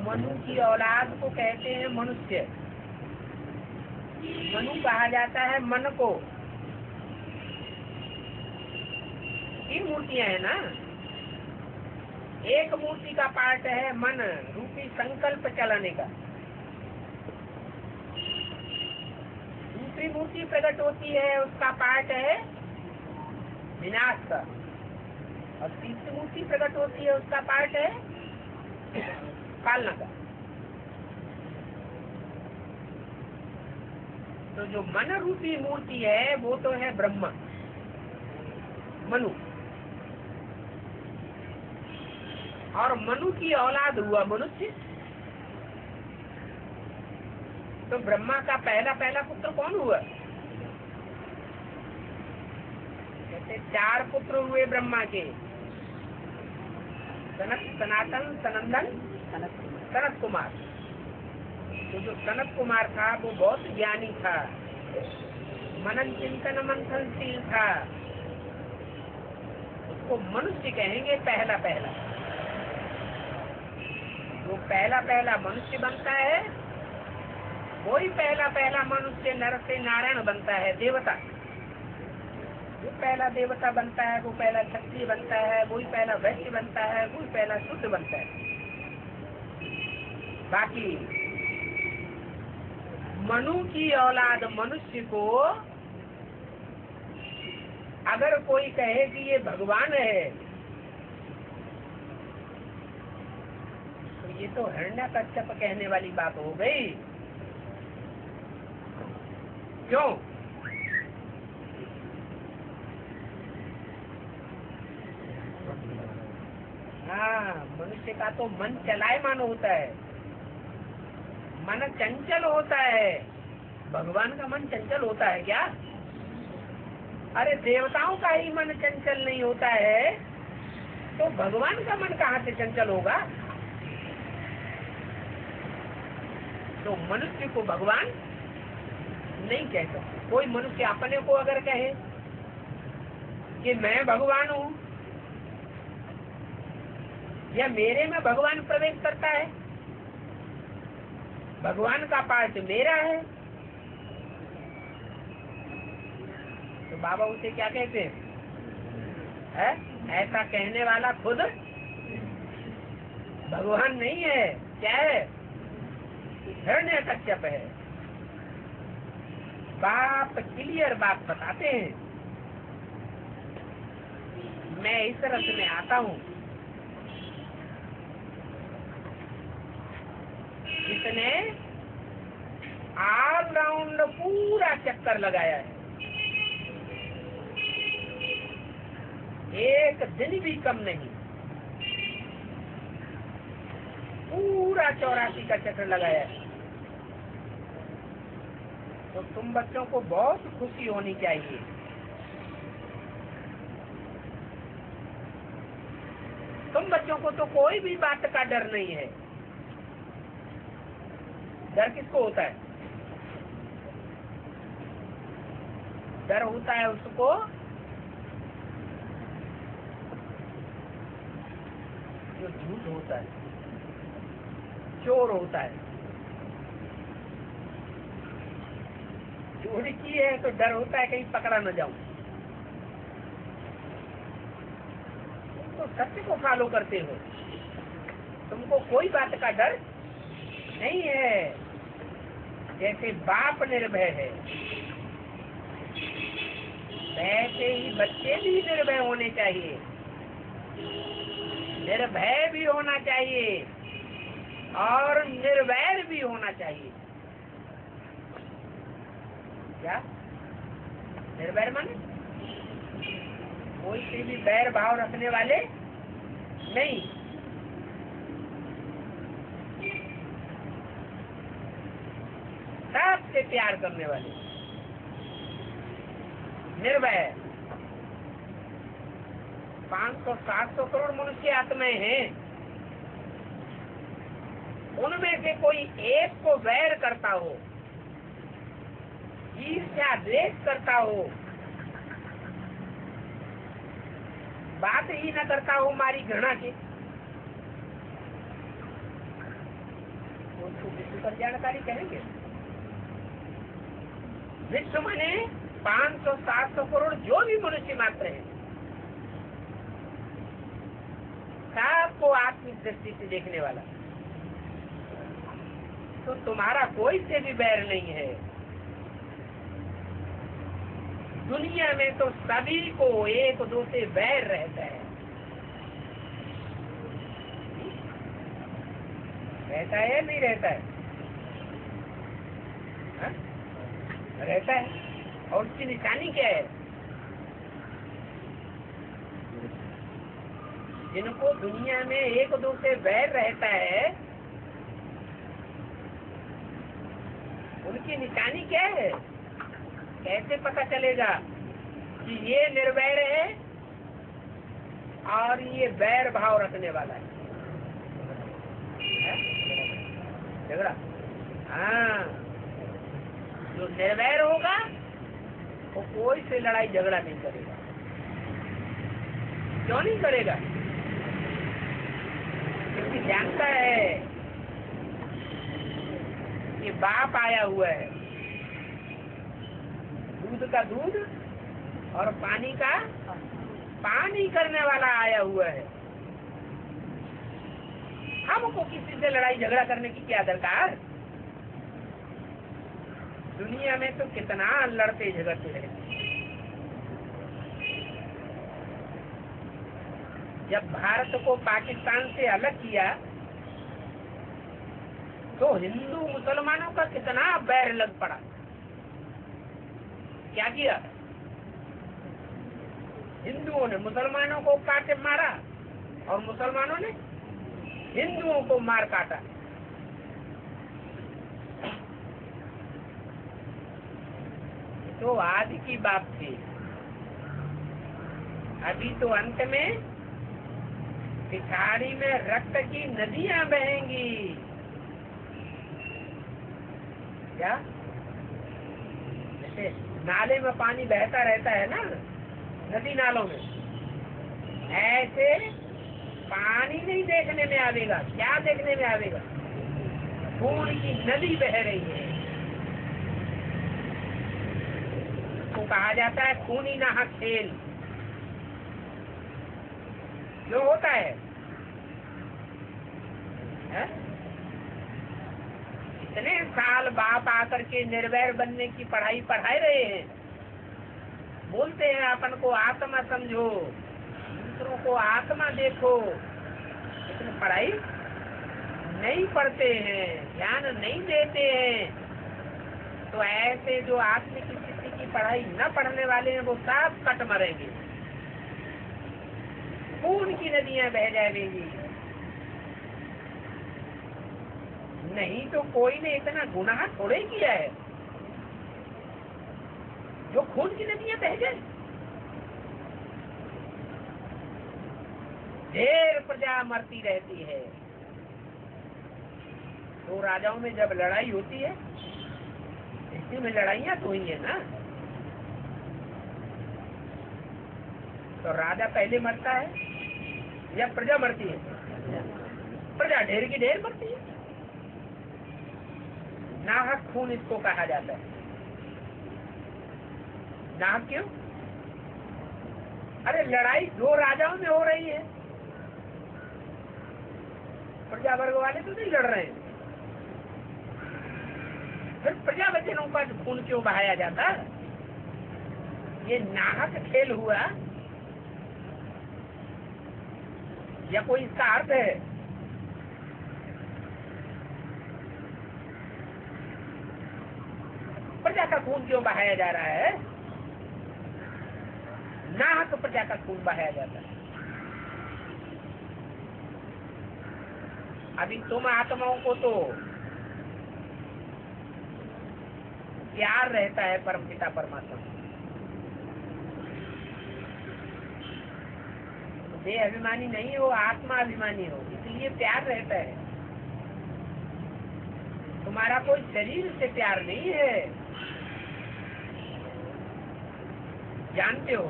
मनु की औलाद को कहते हैं मनुष्य। मनु कहा जाता है मन को। तीन मूर्तियां है ना, एक मूर्ति का पार्ट है मन रूपी संकल्प चलाने का, दूसरी मूर्ति प्रकट होती है उसका पार्ट है विनाश का, और तीसरी मूर्ति प्रकट होती है उसका पार्ट है पालना का। तो जो मन रूपी मूर्ति है वो तो है ब्रह्मा, मनु, और मनु की औलाद हुआ मनुष्य। तो ब्रह्मा का पहला पुत्र कौन हुआ? जैसे 4 पुत्र हुए ब्रह्मा के, सनत, सनातन, सनंदन, सनत कुमार। तो जो सनत कुमार था वो बहुत ज्ञानी था, मनन चिंतन मंथनशील था, उसको मनुष्य कहेंगे। पहला जो पहला मनुष्य बनता है, वही पहला मनुष्य नर से नारायण बनता है, देवता। जो पहला देवता बनता है, वो पहला क्षत्रिय बनता है, वही पहला वैश्य बनता है, वही पहला शुद्ध बनता है। बाकी मनु की औलाद मनुष्य को अगर कोई कहे कि ये भगवान है, तो ये तो हिरण्यकश्यप कहने वाली बात हो गई। क्यों? हाँ, मनुष्य का तो मन चलायमान होता है, मन चंचल होता है। भगवान का मन चंचल होता है क्या? अरे देवताओं का ही मन चंचल नहीं होता है, तो भगवान का मन कहाँ से चंचल होगा? तो मनुष्य को भगवान नहीं कह सकते। कोई मनुष्य अपने को अगर कहे कि मैं भगवान हूँ, या मेरे में भगवान प्रवेश करता है, भगवान का पार्ट मेरा है, तो बाबा उसे क्या कहते हैं? ऐसा कहने वाला खुद भगवान नहीं है। क्या है? हिरण्यकश्यप है। बाप क्लियर बात बताते हैं। मैं इस रस में आता हूँ, जिसने ऑल राउंड पूरा चक्कर लगाया है, एक दिन भी कम नहीं, पूरा 84 का चक्कर लगाया है। तो तुम बच्चों को बहुत खुशी होनी चाहिए। तुम बच्चों को तो कोई भी बात का डर नहीं है। डर किसको होता है? डर होता है उसको जो झूठ होता है, चोर होता है। चोरी की है तो डर होता है कहीं पकड़ा न जाऊं। तुम तो सत्य को फॉलो करते हो, तुमको कोई बात का डर नहीं है। जैसे बाप निर्भय है वैसे ही बच्चे भी निर्भय होने चाहिए, निर्भय भी होना चाहिए और निर्वैर भी होना चाहिए। क्या निर्वैर माने? कोई से भी बैर भाव रखने वाले नहीं। सबसे प्यार करने वाले, निर्भय। 500-700 करोड़ मनुष्य आत्माएं हैं, उनमें से कोई एक को वैर करता हो, ईर्ष्या द्वेष करता हो, बात ही न करता हो हमारी घृणा की, उसको विश्व पर जानकारी कहेंगे। विश्व माने 500-700 करोड़ जो भी मनुष्य मात्र है, सबको आत्मिक दृष्टि से देखने वाला। तो तुम्हारा कोई से भी बैर नहीं है। दुनिया में तो सभी को एक दो से बैर रहता है। रहता है नहीं रहता है? हा? रहता है। और उसकी निशानी क्या है? जिनको दुनिया में एक दो से बैर रहता है, उनकी निशानी क्या है? कैसे पता चलेगा कि ये निर्वैर है और ये बैर भाव रखने वाला है? झगड़ा। हाँ, जो निर्वैर होगा वो कोई से लड़ाई झगड़ा नहीं करेगा। क्यों नहीं करेगा? क्योंकि जानता है कि बाप आया हुआ है, दूध का दूध और पानी का पानी करने वाला आया हुआ है। हमको किसी से लड़ाई झगड़ा करने की क्या दरकार? दुनिया में तो कितना लड़ते झगड़ते रहे। जब भारत को पाकिस्तान से अलग किया तो हिंदू मुसलमानों का कितना बैर लग पड़ा। क्या किया? हिंदुओं ने मुसलमानों को काटे मारा और मुसलमानों ने हिंदुओं को मार काटा। तो आदि की बात थी। अभी तो अंत में पिछाड़ी में रक्त की नदियां बहेंगी। क्या? जैसे नाले में पानी बहता रहता है ना, नदी नालों में, ऐसे पानी नहीं देखने में आवेगा। क्या देखने में आवेगा? खून की नदी बह रही है। तो कहा जाता है खूनी नाहक खेल। क्यों होता है? इतने साल बाप आकर के निर्वैर बनने की पढ़ाई पढ़ाए रहे हैं। बोलते हैं अपन को आत्मा समझो, दूसरों को आत्मा देखो, लेकिन पढ़ाई नहीं पढ़ते हैं, ध्यान नहीं देते हैं। तो ऐसे जो आत्मिक स्थिति की पढ़ाई न पढ़ने वाले हैं वो सब कट मरेंगे, खून की नदियां बह जाएंगी। नहीं तो कोई ने इतना गुनाह थोड़े किया है जो खून की नदियां बह जाए। ढेर प्रजा मरती रहती है। तो राजाओं में जब लड़ाई होती है, इसी में लड़ाइयां तो हुई है ना, तो राजा पहले मरता है या प्रजा मरती है? प्रजा ढेर की ढेर मरती है। नाहक खून इसको कहा जाता है। नाहक क्यों? अरे लड़ाई दो राजाओं में हो रही है, प्रजा वर्ग वाले तो नहीं लड़ रहे हैं, फिर प्रजा वचनों का खून क्यों बहाया जाता? ये नाहक खेल हुआ या कोई इसका अर्थ है? प्रजा का खून क्यों बहाया जा रहा है? नाहक प्रजा का खून बहाया जाता है। अभी तुम आत्माओं को तो प्यार रहता है परमपिता परमात्मा, देह अभिमानी नहीं हो, आत्मा अभिमानी हो, इसलिए प्यार रहता है। तुम्हारा कोई शरीर से प्यार नहीं है, जानते हो।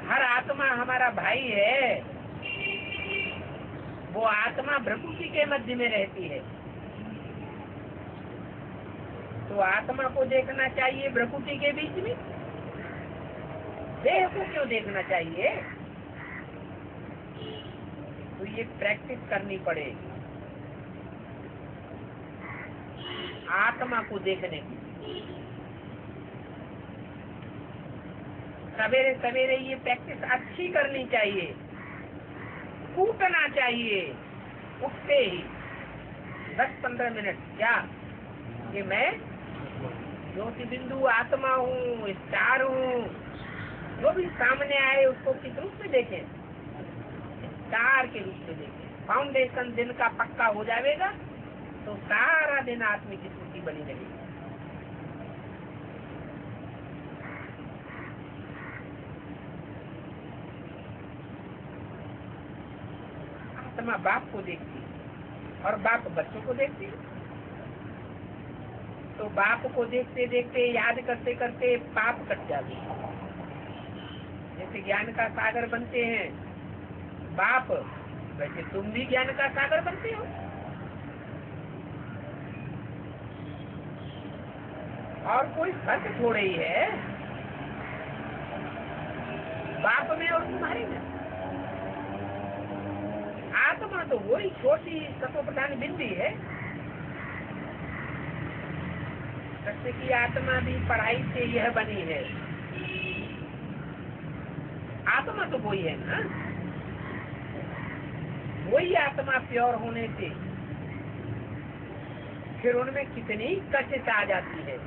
हर आत्मा हमारा भाई है। वो आत्मा प्रकृति के मध्य में रहती है, तो आत्मा को देखना चाहिए प्रकृति के बीच में, देह को क्यों देखना चाहिए? तो ये प्रैक्टिस करनी पड़ेगी आत्मा को देखने की। सवेरे सवेरे ये प्रैक्टिस अच्छी करनी चाहिए, कूटना चाहिए उठते ही 10-15 मिनट। क्या कि मैं ज्योति बिंदु आत्मा हूँ, स्टार हूँ। जो भी सामने आए उसको किस रूप में देखें? स्टार के रूप में देखें। फाउंडेशन दिन का पक्का हो जाएगा तो सारा दिन आत्मिक स्थिति बनी रहेगी। आत्मा बाप को देखती है और बाप बच्चों को देखती है। तो बाप को देखते देखते, याद करते करते पाप कट जाते हैं। जैसे ज्ञान का सागर बनते हैं बाप, वैसे तुम भी ज्ञान का सागर बनते हो। और कोई फर्क थोड़ा ही है बाप में और तुम्हारे में। आत्मा तो वही छोटी सतोप्रधान बिंदी है। सत्य की आत्मा भी पढ़ाई से यह बनी है। आत्मा तो वही है ना, वही आत्मा प्योर होने से फिर उनमें कितनी कशिश आ जाती है।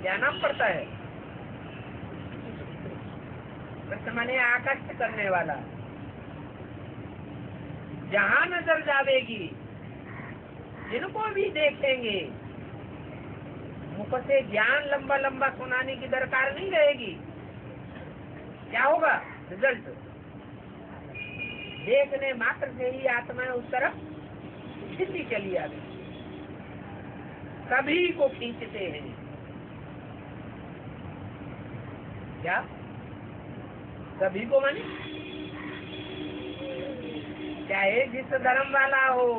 क्या नाम पड़ता है? माने आकर्षित करने वाला। जहां नजर जावेगी, जिनको भी देखेंगे, मुख से ज्ञान लंबा लंबा सुनाने की दरकार नहीं रहेगी। क्या होगा रिजल्ट? देखने मात्र से ही आत्मा उस तरफ खींची चली आ गई। सभी को खींचते हैं। क्या सभी को? माने चाहे जिस धर्म वाला हो,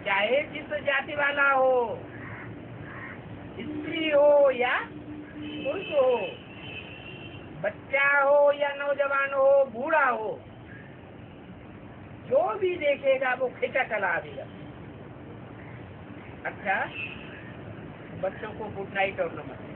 चाहे जिस जाति वाला हो, स्त्री हो या पुरुष हो, बच्चा हो या नौजवान हो, बूढ़ा हो, जो भी देखेगा वो खींचा चला आएगा। अच्छा, बच्चों को गुड नाइट और नमस्ते।